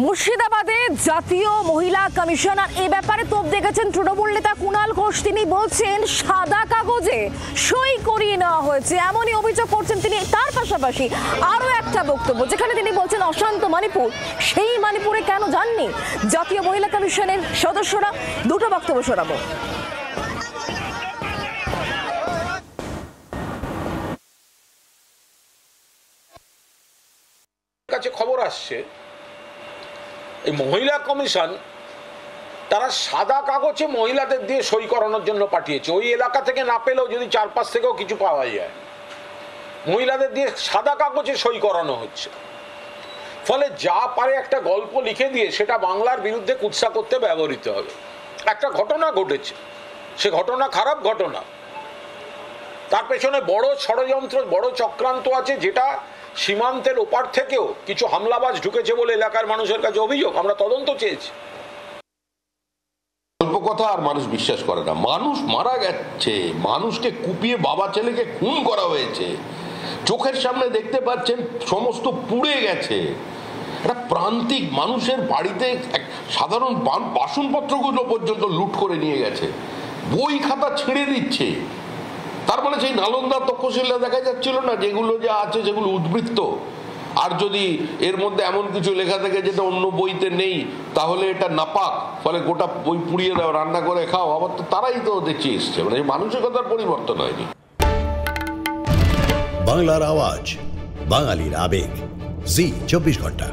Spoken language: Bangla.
মুর্শিদাবাদে জাতীয় মহিলা কমিশনার এই ব্যাপারে তোপ দেখেছেন তৃণমূল নেতা কুণাল ঘোষ। তিনি বলছেন সাদা কাগজে সই করিয়ে নেওয়া হয়েছে, এমনই অভিযোগ করছেন তিনি। তার পাশাপাশি আরো একটা বক্তব্য যেখানে তিনি বলছেন অশান্ত মণিপুর, সেই মণিপুরে কেন যাননি জাতীয় মহিলা কমিশনের সদস্যরা। দুটো বক্তব্য শোনাবো। কাছে খবর আসছে এই মহিলা কমিশন তারা সাদা কাগজে মহিলাদের দিয়ে সই করানোর জন্য পাঠিয়েছে। ওই এলাকা থেকে না পেলেও যদি চারপাশ থেকেও কিছু পাওয়া যায়, মহিলাদের দিয়ে সাদা কাগজে সই করানো হচ্ছে। ফলে যা পারে একটা গল্প লিখে দিয়ে সেটা বাংলার বিরুদ্ধে কুৎসা করতে ব্যবহৃত হবে। একটা ঘটনা ঘটেছে, সে ঘটনা খারাপ ঘটনা, তার পেছনে বড় ষড়যন্ত্র, বড় চক্রান্ত আছে, যেটা সীমান্তের ওপার থেকেও কিছু হামলাবাজ ঢুকেছে বলে এলাকার মানুষের কাছে অভিযোগ। আমরা তদন্ত চেয়েছি। গল্প কথা আর মানুষ বিশ্বাস করে না। মানুষ মারা গেছে, মানুষকে কুপিয়ে বাবা ছেলেকে খুন করা হয়েছে, চোখের সামনে দেখতে পাচ্ছেন সমস্ত পুড়ে গেছে। একটা প্রান্তিক মানুষের বাড়িতে সাধারণ বাসনপত্রগুলো পর্যন্ত লুট করে নিয়ে গেছে, বই খাতা ছিঁড়ে দিচ্ছে। তার মানে সেই নালন্দা তক্ষশিলা দেখা যাচ্ছিল না, যেগুলো যা আছে সেগুলো উদ্বৃত্ত। আর যদি এর মধ্যে এমন কিছু লেখা থাকে যেটা অন্য বইতে নেই, তাহলে এটা নাপাক, ফলে গোটা বই পুড়িয়ে দাও, রান্না করে খাও। আবার তো তারাই তো দেখে এসছে, মানে মানসিকতার পরিবর্তন হয়নি। বাংলার আওয়াজ, বাঙালির আবেগ, জি 24 ঘন্টা।